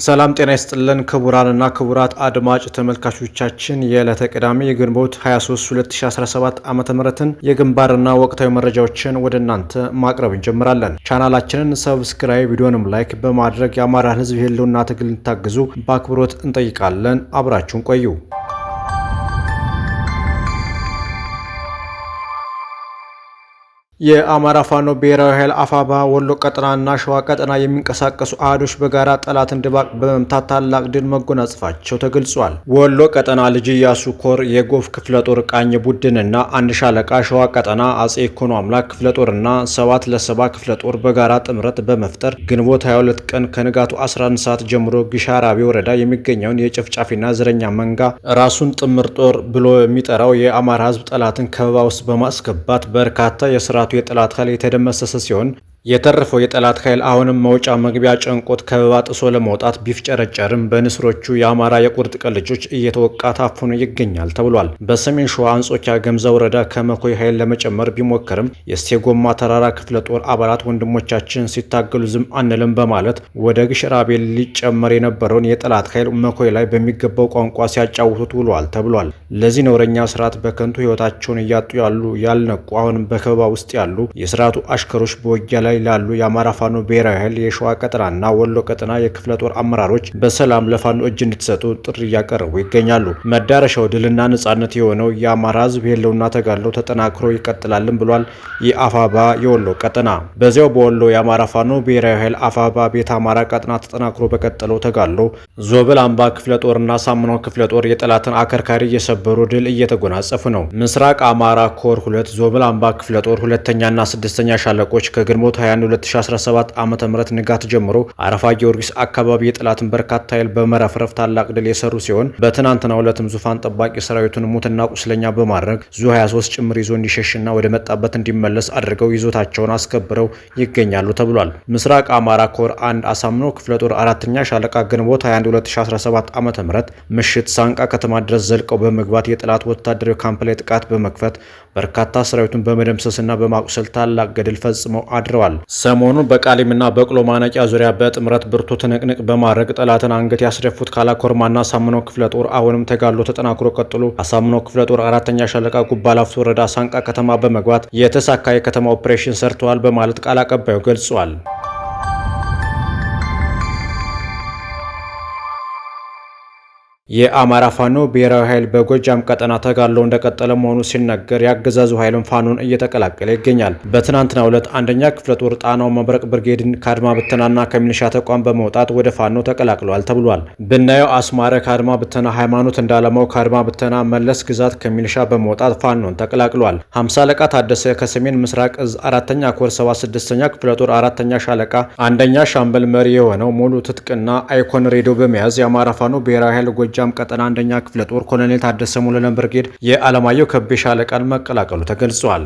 ሰላም ጤና ይስጥልን ክቡራንና ክቡራት አድማጭ ተመልካቾቻችን የዕለተ ቅዳሜ ግንቦት 23 2017 ዓ.ም የግንባርና ወቅታዊ መረጃዎችን ወደ እናንተ ማቅረብ እንጀምራለን። ቻናላችንን ሰብስክራይብ፣ ቪዲዮንም ላይክ በማድረግ የአማራን ሕዝብ የህልውና ትግል እንድታግዙ በአክብሮት እንጠይቃለን። አብራችሁን ቆዩ። የአማራ ፋኖ ብሔራዊ ኃይል አፋባ ወሎ ቀጠናና ሸዋ ቀጠና የሚንቀሳቀሱ አህዶች በጋራ ጠላትን ድባቅ በመምታት ታላቅ ድል መጎናጸፋቸው ተገልጿል። ወሎ ቀጠና ልጅ ኢያሱ ኮር የጎፍ ክፍለ ጦር ቃኝ ቡድንና አንድ ሻለቃ፣ ሸዋ ቀጠና አጼ ኢኮኖ አምላክ ክፍለ ጦርና 7 ለ7 ክፍለ ጦር በጋራ ጥምረት በመፍጠር ግንቦት 22 ቀን ከንጋቱ 11 ሰዓት ጀምሮ ግሻራቢ ወረዳ የሚገኘውን የጨፍጫፊና ዘረኛ መንጋ ራሱን ጥምር ጦር ብሎ የሚጠራው የአማራ ህዝብ ጠላትን ከበባ ውስጥ በማስገባት በርካታ የስርዓቱ የጠላት ኃይል የተደመሰሰ ሲሆን የተረፈው የጠላት ኃይል አሁንም መውጫ መግቢያ ጨንቆት ከበባ ጥሶ ለመውጣት ቢፍጨረጨርም በንስሮቹ የአማራ የቁርጥ ቀን ልጆች እየተወቃ ታፍኖ ይገኛል ተብሏል። በሰሜን ሸዋ አንጾኪያ ገምዛ ወረዳ ከመኮይ ኃይል ለመጨመር ቢሞክርም የስቴጎማ ተራራ ክፍለ ጦር አባላት ወንድሞቻችን ሲታገሉ ዝም አንልም በማለት ወደ ግሽራቤ ሊጨመር የነበረውን የጠላት ኃይል መኮይ ላይ በሚገባው ቋንቋ ሲያጫውቱት ውሏል ተብሏል። ለዚህ ነውረኛ ስርዓት በከንቱ ህይወታቸውን እያጡ ያሉ ያልነቁ አሁንም በከበባ ውስጥ ያሉ የስርዓቱ አሽከሮች በውጊያ ላይ ላሉ የአማራ ፋኖ ብሔራዊ ኃይል የሸዋ ቀጠናና ወሎ ቀጠና የክፍለ ጦር አመራሮች በሰላም ለፋኖ እጅ እንዲሰጡ ጥሪ እያቀረቡ ይገኛሉ። መዳረሻው ድልና ነጻነት የሆነው የአማራ ህዝብ የህልውና ተጋድሎ ተጠናክሮ ይቀጥላልን ብሏል የአፋባ የወሎ ቀጠና። በዚያው በወሎ የአማራ ፋኖ ብሔራዊ ኃይል አፋባ ቤተ አማራ ቀጠና ተጠናክሮ በቀጠለው ተጋድሎ ዞብል አምባ ክፍለ ጦርና ሳምናው ክፍለ ጦር የጠላትን አከርካሪ እየሰበሩ ድል እየተጎናጸፉ ነው። ምስራቅ አማራ ኮር 2 ዞብል አምባ ክፍለ ጦር ሁለተኛና 6ኛ ሻለቆች ከግንቦት 21 2017 ዓ.ም ንጋት ጀምሮ አረፋ ጊዮርጊስ አካባቢ የጠላትን በርካታ ኃይል በመረፍረፍ ታላቅ ድል የሰሩ ሲሆን በትናንትናው ዕለትም ዙፋን ጠባቂ ሰራዊቱን ሙትና ቁስለኛ በማድረግ ዙ23 ጭምር ይዞ እንዲሸሽና ወደ መጣበት እንዲመለስ አድርገው ይዞታቸውን አስከብረው ይገኛሉ ተብሏል። ምስራቅ አማራ ኮር 1 አሳምነው ክፍለ ጦር 4ኛ ሻለቃ ግንቦት 21 2017 ዓ.ም ምሽት ሳንቃ ከተማ ድረስ ዘልቀው በመግባት የጠላት ወታደራዊ ካምፕ ላይ ጥቃት በመክፈት በርካታ ሰራዊቱን በመደምሰስና በማቁሰል ታላቅ ገድል ፈጽመው አድረዋል። ሰሞኑን በቃሊምና በቅሎ ማነቂያ ዙሪያ በጥምረት ብርቱ ትንቅንቅ በማድረግ ጠላትን አንገት ያስደፉት ካላኮርማና አሳምነው ክፍለ ጦር አሁንም ተጋድሎ ተጠናክሮ ቀጥሎ አሳምነው ክፍለ ጦር 4ኛ ሻለቃ ጉባላፍቶ ወረዳ ሳንቃ ከተማ በመግባት የተሳካ የከተማ ኦፕሬሽን ሰርተዋል በማለት ቃል አቀባዩ ገልጿል። የአማራ ፋኖ ብሔራዊ ኃይል በጎጃም ቀጠና ተጋድሎ እንደቀጠለ መሆኑ ሲነገር ያገዛዙ ኃይልን ፋኖን እየተቀላቀለ ይገኛል። በትናንትናው ዕለት 1ኛ ክፍለ ጦር ጣናው መብረቅ ብርጌድን ከአድማ ብተናና ከሚሊሻ ተቋም በመውጣት ወደ ፋኖ ተቀላቅሏል ተብሏል። ብናየው አስማረ ከአድማ ብተና፣ ሃይማኖት እንዳለማው ከአድማ ብተና፣ መለስ ግዛት ከሚሊሻ በመውጣት ፋኖን ተቀላቅሏል። 50 አለቃ ታደሰ ከሰሜን ምስራቅ እዝ 4ኛ ኮር 76ኛ ክፍለ ጦር 4ኛ ሻለቃ 1ኛ ሻምበል መሪ የሆነው ሙሉ ትጥቅና አይኮን ሬዲዮ በመያዝ የአማራ ፋኖ ብሔራዊ ኃይል ጎጃም ቀጠና 1ኛ ክፍለ ጦር ኮሎኔል ታደሰ ሙሉነ ብርጌድ የዓለማየሁ ከቤ ሻለቃን መቀላቀሉ ተገልጿል።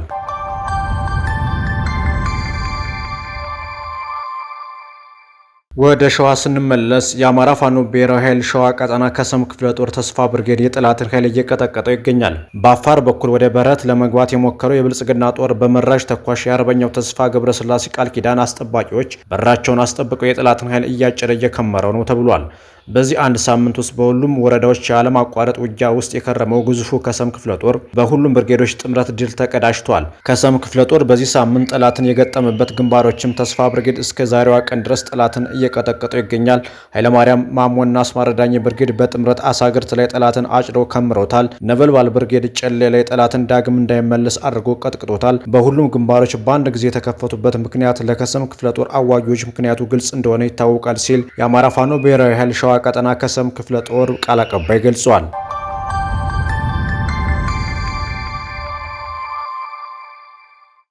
ወደ ሸዋ ስንመለስ የአማራ ፋኖ ብሔራዊ ኃይል ሸዋ ቀጠና ከሰም ክፍለ ጦር ተስፋ ብርጌድ የጠላትን ኃይል እየቀጠቀጠው ይገኛል። በአፋር በኩል ወደ በረት ለመግባት የሞከረው የብልጽግና ጦር በመራዥ ተኳሽ የአርበኛው ተስፋ ገብረስላሴ ቃል ኪዳን አስጠባቂዎች በራቸውን አስጠብቀው የጠላትን ኃይል እያጨደ እየከመረው ነው ተብሏል። በዚህ አንድ ሳምንት ውስጥ በሁሉም ወረዳዎች ያለማቋረጥ ውጊያ ውስጥ የከረመው ግዙፉ ከሰም ክፍለ ጦር በሁሉም ብርጌዶች ጥምረት ድል ተቀዳጅቷል። ከሰም ክፍለ ጦር በዚህ ሳምንት ጠላትን የገጠመበት ግንባሮችም ተስፋ ብርጌድ እስከ ዛሬዋ ቀን ድረስ ጠላትን እየቀጠቀጠው ይገኛል። ኃይለማርያም ማሞና አስማረዳኝ ብርጌድ በጥምረት አሳግርት ላይ ጠላትን አጭደው ከምረውታል። ነበልባል ብርጌድ ጨሌ ላይ ጠላትን ዳግም እንዳይመለስ አድርጎ ቀጥቅጦታል። በሁሉም ግንባሮች በአንድ ጊዜ የተከፈቱበት ምክንያት ለከሰም ክፍለ ጦር አዋጊዎች ምክንያቱ ግልጽ እንደሆነ ይታወቃል ሲል የአማራ ፋኖ ብሔራዊ ኃይል ሸዋ ቀጠና ከሰም ክፍለ ጦር ቃል አቀባይ ገልጿል።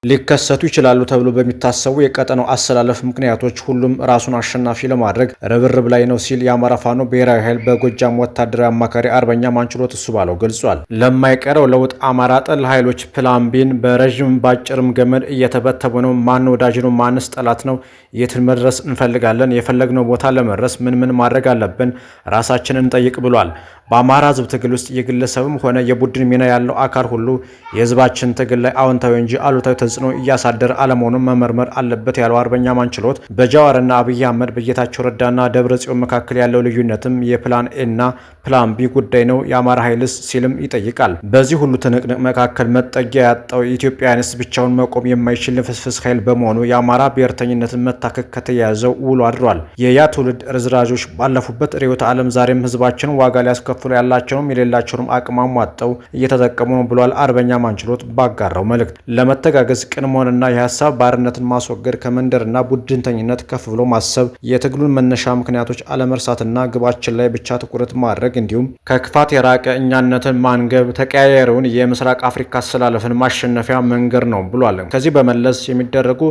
ሊከሰቱ ይችላሉ ተብሎ በሚታሰቡ የቀጠናው አሰላለፍ ምክንያቶች ሁሉም ራሱን አሸናፊ ለማድረግ ርብርብ ላይ ነው ሲል የአማራ ፋኖ ብሔራዊ ኃይል በጎጃም ወታደራዊ አማካሪ አርበኛ ማንችሎት እሱ ባለው ገልጿል። ለማይቀረው ለውጥ አማራ ጠል ኃይሎች ፕላን ቢን በረዥም ባጭርም ገመድ እየተበተቡ ነው። ማን ወዳጅ ነው? ማንስ ጠላት ነው? የትን መድረስ እንፈልጋለን? የፈለግነው ቦታ ለመድረስ ምን ማድረግ አለብን? ራሳችንን እንጠይቅ ብሏል። በአማራ ህዝብ ትግል ውስጥ የግለሰብም ሆነ የቡድን ሚና ያለው አካል ሁሉ የህዝባችን ትግል ላይ አዎንታዊ እንጂ አሉታዊ ተጽዕኖ እያሳደረ አለመሆኑን መመርመር አለበት ያለው አርበኛ ማን ችሎት በጃዋርና አብይ አህመድ በጌታቸው ረዳና ደብረጽዮን መካከል ያለው ልዩነትም የፕላን ኤ እና ፕላን ቢ ጉዳይ ነው የአማራ ኃይልስ ሲልም ይጠይቃል። በዚህ ሁሉ ትንቅንቅ መካከል መጠጊያ ያጣው የኢትዮጵያውያንስ ብቻውን መቆም የማይችል ፍስፍስ ኃይል በመሆኑ የአማራ ብሔርተኝነትን መታከክ ከተያያዘው ውሎ አድሯል። የያ ትውልድ ርዝራዦች ባለፉበት ርዕዮተ ዓለም ዛሬም ህዝባችንን ዋጋ ሊያስከፍሉ ያላቸውንም የሌላቸውንም አቅም አሟጠው እየተጠቀሙ ነው ብሏል አርበኛ ማን ችሎት ባጋራው መልእክት። ለመተጋገዝ ቅን መሆንና የሀሳብ ባርነትን ማስወገድ ከመንደርና ቡድንተኝነት ከፍ ብሎ ማሰብ የትግሉን መነሻ ምክንያቶች አለመርሳትና ግባችን ላይ ብቻ ትኩረት ማድረግ እንዲሁም ከክፋት የራቀ እኛነትን ማንገብ ተቀያየረውን የምስራቅ አፍሪካ አሰላለፍን ማሸነፊያ መንገድ ነው ብሏል። ከዚህ በመለስ የሚደረጉ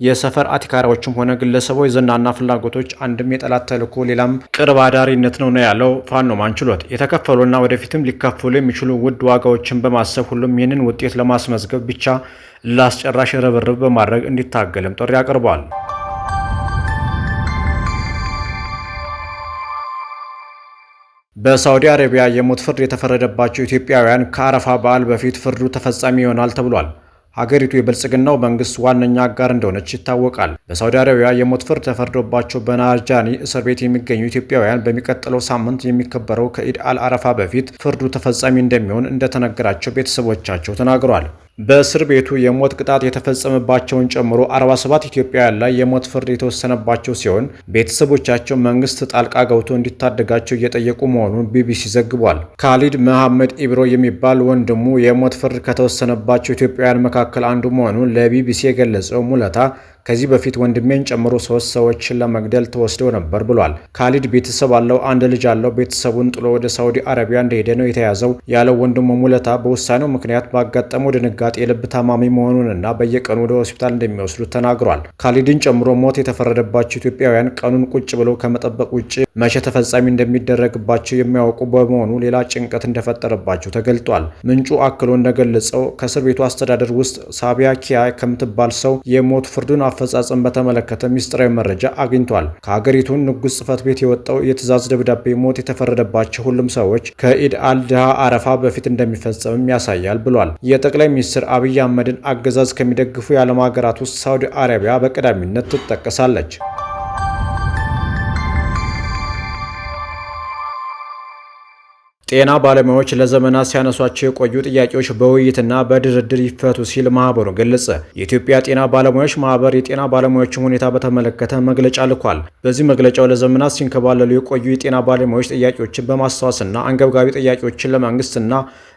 የሰፈር አቲካራዎችም ሆነ ግለሰቦች ዝናና ፍላጎቶች አንድም የጠላት ተልዕኮ ሌላም ቅርብ አዳሪነት ነው ያለው ፋኖ ማን ችሎት የተከፈሉና ወደፊትም ሊከፈሉ የሚችሉ ውድ ዋጋዎችን በማሰብ ሁሉም ይህንን ውጤት ለማስመዝገብ ብቻ ላስጨራሽ ርብርብ በማድረግ እንዲታገልም ጥሪ አቅርቧል። በሳዑዲ አረቢያ የሞት ፍርድ የተፈረደባቸው ኢትዮጵያውያን ከአረፋ በዓል በፊት ፍርዱ ተፈጻሚ ይሆናል ተብሏል። ሀገሪቱ የብልጽግናው መንግስት ዋነኛ አጋር እንደሆነች ይታወቃል። በሳዑዲ አረቢያ የሞት ፍርድ ተፈርዶባቸው በናርጃኒ እስር ቤት የሚገኙ ኢትዮጵያውያን በሚቀጥለው ሳምንት የሚከበረው ከኢድ አል አረፋ በፊት ፍርዱ ተፈጻሚ እንደሚሆን እንደተነገራቸው ቤተሰቦቻቸው ተናግረዋል። በእስር ቤቱ የሞት ቅጣት የተፈጸመባቸውን ጨምሮ 47 ኢትዮጵያውያን ላይ የሞት ፍርድ የተወሰነባቸው ሲሆን ቤተሰቦቻቸው መንግስት ጣልቃ ገብቶ እንዲታደጋቸው እየጠየቁ መሆኑን ቢቢሲ ዘግቧል። ካሊድ መሐመድ ኢብሮ የሚባል ወንድሙ የሞት ፍርድ ከተወሰነባቸው ኢትዮጵያውያን መካከል አንዱ መሆኑን ለቢቢሲ የገለጸው ሙለታ ከዚህ በፊት ወንድሜን ጨምሮ 3 ሰዎችን ለመግደል ተወስደው ነበር ብሏል። ካሊድ ቤተሰብ አለው፣ አንድ ልጅ አለው። ቤተሰቡን ጥሎ ወደ ሳዑዲ አረቢያ እንደሄደ ነው የተያዘው ያለው ወንድሙ ሙለታ በውሳኔው ምክንያት ባጋጠመው ድንጋጤ የልብ ታማሚ መሆኑንና በየቀኑ ወደ ሆስፒታል እንደሚወስዱት ተናግሯል። ካሊድን ጨምሮ ሞት የተፈረደባቸው ኢትዮጵያውያን ቀኑን ቁጭ ብለው ከመጠበቅ ውጭ መቼ ተፈጻሚ እንደሚደረግባቸው የሚያውቁ በመሆኑ ሌላ ጭንቀት እንደፈጠረባቸው ተገልጧል። ምንጩ አክሎ እንደገለጸው ከእስር ቤቱ አስተዳደር ውስጥ ሳቢያ ኪያ ከምትባል ሰው የሞት ፍርዱን አፈጻጸም በተመለከተ ሚስጥራዊ መረጃ አግኝቷል። ከሀገሪቱ ንጉሥ ጽሕፈት ቤት የወጣው የትዕዛዝ ደብዳቤ ሞት የተፈረደባቸው ሁሉም ሰዎች ከኢድ አል ድሃ አረፋ በፊት እንደሚፈጸምም ያሳያል ብሏል። የጠቅላይ ሚኒስትር አብይ አህመድን አገዛዝ ከሚደግፉ የዓለም ሀገራት ውስጥ ሳዑዲ አረቢያ በቀዳሚነት ትጠቀሳለች። ጤና ባለሙያዎች ለዘመናት ሲያነሷቸው የቆዩ ጥያቄዎች በውይይትና በድርድር ይፈቱ ሲል ማህበሩ ገለጸ። የኢትዮጵያ ጤና ባለሙያዎች ማህበር የጤና ባለሙያዎችን ሁኔታ በተመለከተ መግለጫ ልኳል። በዚህ መግለጫው ለዘመናት ሲንከባለሉ የቆዩ የጤና ባለሙያዎች ጥያቄዎችን በማስታወስና አንገብጋቢ ጥያቄዎችን ለመንግስትና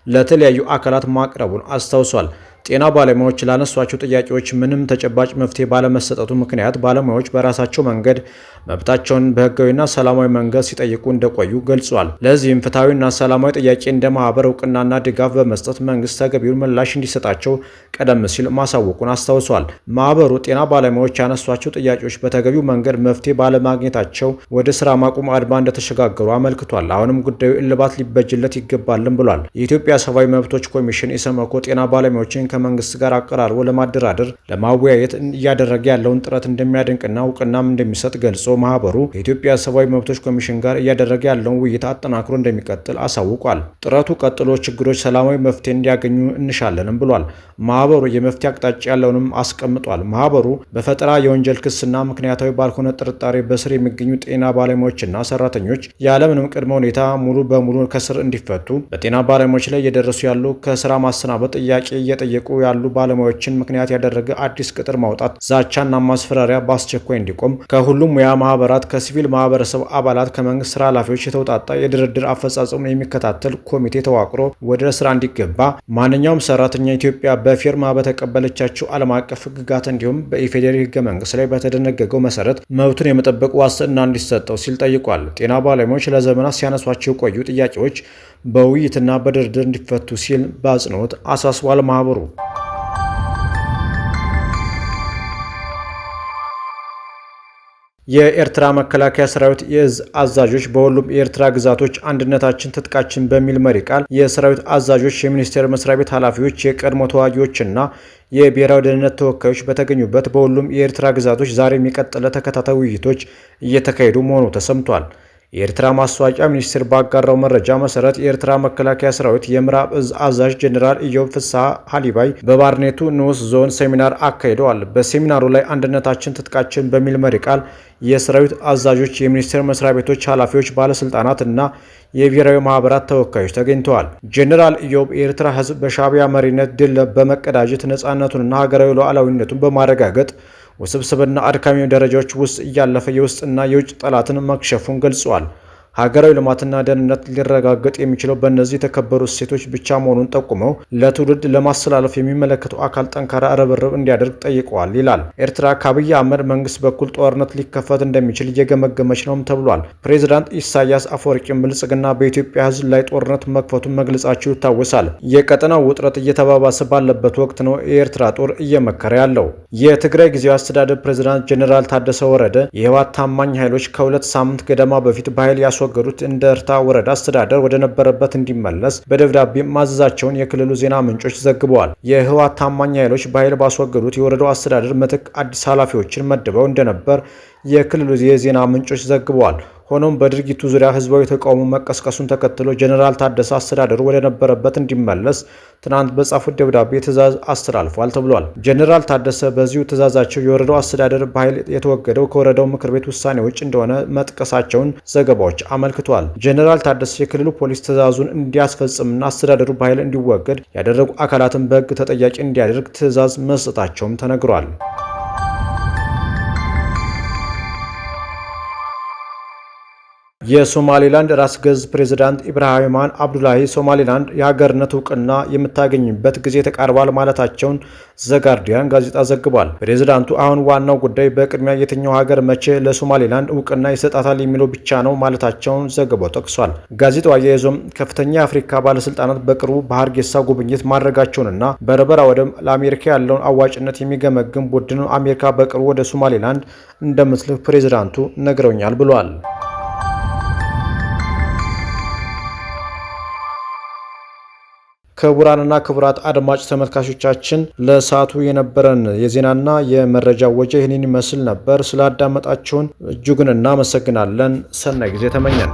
ለተለያዩ አካላት ማቅረቡን አስታውሷል። ጤና ባለሙያዎች ላነሷቸው ጥያቄዎች ምንም ተጨባጭ መፍትሄ ባለመሰጠቱ ምክንያት ባለሙያዎች በራሳቸው መንገድ መብታቸውን በህጋዊና ሰላማዊ መንገድ ሲጠይቁ እንደቆዩ ገልጿል። ለዚህም ፍትሐዊና ሰላማዊ ጥያቄ እንደ ማህበር እውቅናና ድጋፍ በመስጠት መንግስት ተገቢውን ምላሽ እንዲሰጣቸው ቀደም ሲል ማሳወቁን አስታውሷል። ማህበሩ ጤና ባለሙያዎች ያነሷቸው ጥያቄዎች በተገቢው መንገድ መፍትሄ ባለማግኘታቸው ወደ ስራ ማቆም አድማ እንደተሸጋገሩ አመልክቷል። አሁንም ጉዳዩ እልባት ሊበጅለት ይገባልም ብሏል። የኢትዮጵያ ሰብአዊ መብቶች ኮሚሽን ኢሰመኮ ጤና ባለሙያዎችን ከመንግስት ጋር አቀራርቦ ለማደራደር ለማወያየት እያደረገ ያለውን ጥረት እንደሚያደንቅና እውቅናም እንደሚሰጥ ገልጾ ማህበሩ ከኢትዮጵያ ሰብአዊ መብቶች ኮሚሽን ጋር እያደረገ ያለውን ውይይት አጠናክሮ እንደሚቀጥል አሳውቋል። ጥረቱ ቀጥሎ ችግሮች ሰላማዊ መፍትሄ እንዲያገኙ እንሻለንም ብሏል። ማህበሩ የመፍትሄ አቅጣጫ ያለውንም አስቀምጧል። ማህበሩ በፈጠራ የወንጀል ክስና ምክንያታዊ ባልሆነ ጥርጣሬ በስር የሚገኙ ጤና ባለሙያዎችና ሰራተኞች ያለምንም ቅድመ ሁኔታ ሙሉ በሙሉ ከስር እንዲፈቱ፣ በጤና ባለሙያዎች ላይ እየደረሱ ያሉ ከስራ ማሰናበት ጥያቄ እየጠየቁ ያሉ ባለሙያዎችን ምክንያት ያደረገ አዲስ ቅጥር ማውጣት፣ ዛቻና ማስፈራሪያ በአስቸኳይ እንዲቆም፣ ከሁሉም ሙያ ማህበራት፣ ከሲቪል ማህበረሰብ አባላት፣ ከመንግስት ስራ ኃላፊዎች የተውጣጣ የድርድር አፈጻጸሙን የሚከታተል ኮሚቴ ተዋቅሮ ወደ ስራ እንዲገባ፣ ማንኛውም ሰራተኛ ኢትዮጵያ በፊርማ በተቀበለቻቸው ዓለም አቀፍ ህግጋት እንዲሁም በኢፌዴሪ ህገ መንግስት ላይ በተደነገገው መሰረት መብቱን የመጠበቅ ዋስትና እንዲሰጠው ሲል ጠይቋል። ጤና ባለሙያዎች ለዘመናት ሲያነሷቸው የቆዩ ጥያቄዎች በውይይትና በድርድር እንዲፈቱ ሲል በአጽንኦት አሳስቧል። ማህበሩ የኤርትራ መከላከያ ሰራዊት የእዝ አዛዦች በሁሉም የኤርትራ ግዛቶች አንድነታችን ትጥቃችን በሚል መሪ ቃል የሰራዊት አዛዦች፣ የሚኒስቴር መስሪያ ቤት ኃላፊዎች፣ የቀድሞ ተዋጊዎችና የብሔራዊ ደህንነት ተወካዮች በተገኙበት በሁሉም የኤርትራ ግዛቶች ዛሬ የቀጠለ ተከታታይ ውይይቶች እየተካሄዱ መሆኑ ተሰምቷል። የኤርትራ ማስታወቂያ ሚኒስቴር ባጋራው መረጃ መሰረት የኤርትራ መከላከያ ሰራዊት የምዕራብ እዝ አዛዥ ጄኔራል ኢዮብ ፍስሐ ሀሊባይ በባርኔቱ ንዑስ ዞን ሴሚናር አካሂደዋል። በሴሚናሩ ላይ አንድነታችን ትጥቃችን በሚል መሪ ቃል የሰራዊት አዛዦች፣ የሚኒስቴር መስሪያ ቤቶች ኃላፊዎች፣ ባለስልጣናት እና የብሔራዊ ማህበራት ተወካዮች ተገኝተዋል። ጄኔራል ኢዮብ የኤርትራ ህዝብ በሻዕቢያ መሪነት ድል በመቀዳጀት ነፃነቱንና ሀገራዊ ሉዓላዊነቱን በማረጋገጥ ውስብስብና አድካሚ ደረጃዎች ውስጥ እያለፈ የውስጥና የውጭ ጠላትን መክሸፉን ገልጸዋል። ሀገራዊ ልማትና ደህንነት ሊረጋገጥ የሚችለው በእነዚህ የተከበሩ እሴቶች ብቻ መሆኑን ጠቁመው ለትውልድ ለማስተላለፍ የሚመለከተው አካል ጠንካራ ርብርብ እንዲያደርግ ጠይቀዋል ይላል። ኤርትራ ከአብይ አህመድ መንግስት በኩል ጦርነት ሊከፈት እንደሚችል እየገመገመች ነውም ተብሏል። ፕሬዚዳንት ኢሳያስ አፈወርቂም ብልጽግና በኢትዮጵያ ህዝብ ላይ ጦርነት መክፈቱን መግለጻቸው ይታወሳል። የቀጠናው ውጥረት እየተባባሰ ባለበት ወቅት ነው የኤርትራ ጦር እየመከረ ያለው። የትግራይ ጊዜያዊ አስተዳደር ፕሬዚዳንት ጄኔራል ታደሰ ወረደ የህወሓት ታማኝ ኃይሎች ከ2 ሳምንት ገደማ በፊት በኃይል ያስወገዱት እንደርታ ወረዳ አስተዳደር ወደ ነበረበት እንዲመለስ በደብዳቤ ማዘዛቸውን የክልሉ ዜና ምንጮች ዘግበዋል። የህወሓት ታማኝ ኃይሎች በኃይል ባስወገዱት የወረዳው አስተዳደር ምትክ አዲስ ኃላፊዎችን መድበው እንደነበር የክልሉ የዜና ምንጮች ዘግበዋል። ሆኖም በድርጊቱ ዙሪያ ህዝባዊ ተቃውሞ መቀስቀሱን ተከትሎ ጄኔራል ታደሰ አስተዳደሩ ወደ ነበረበት እንዲመለስ ትናንት በጻፉት ደብዳቤ ትዕዛዝ አስተላልፏል ተብሏል። ጄኔራል ታደሰ በዚሁ ትዕዛዛቸው የወረዳው አስተዳደር በኃይል የተወገደው ከወረዳው ምክር ቤት ውሳኔ ውጭ እንደሆነ መጥቀሳቸውን ዘገባዎች አመልክቷል። ጄኔራል ታደሰ የክልሉ ፖሊስ ትዕዛዙን እንዲያስፈጽምና አስተዳደሩ በኃይል እንዲወገድ ያደረጉ አካላትን በህግ ተጠያቂ እንዲያደርግ ትዕዛዝ መስጠታቸውም ተነግሯል። የሶማሌላንድ ራስ ገዝ ፕሬዝዳንት ኢብራሂም አብዱላሂ ሶማሌላንድ የሀገርነት እውቅና የምታገኝበት ጊዜ ተቃርቧል ማለታቸውን ዘጋርዲያን ጋዜጣ ዘግቧል። ፕሬዝዳንቱ አሁን ዋናው ጉዳይ በቅድሚያ የትኛው ሀገር መቼ ለሶማሌላንድ እውቅና ይሰጣታል የሚለው ብቻ ነው ማለታቸውን ዘገባው ጠቅሷል። ጋዜጣው አያይዞም ከፍተኛ የአፍሪካ ባለስልጣናት በቅርቡ በሀርጌሳ ጉብኝት ማድረጋቸውንና በበርበራ ወደብ ለአሜሪካ ያለውን አዋጭነት የሚገመግም ቡድን አሜሪካ በቅርቡ ወደ ሶማሌላንድ እንደምትልክ ፕሬዝዳንቱ ነግረውኛል ብሏል። ክቡራንና ክቡራት አድማጭ ተመልካቾቻችን ለሰዓቱ የነበረን የዜናና የመረጃ ወጃ ይህንን ይመስል ነበር። ስላዳመጣችሁን እጅጉን እናመሰግናለን። ሰናይ ጊዜ ተመኘን።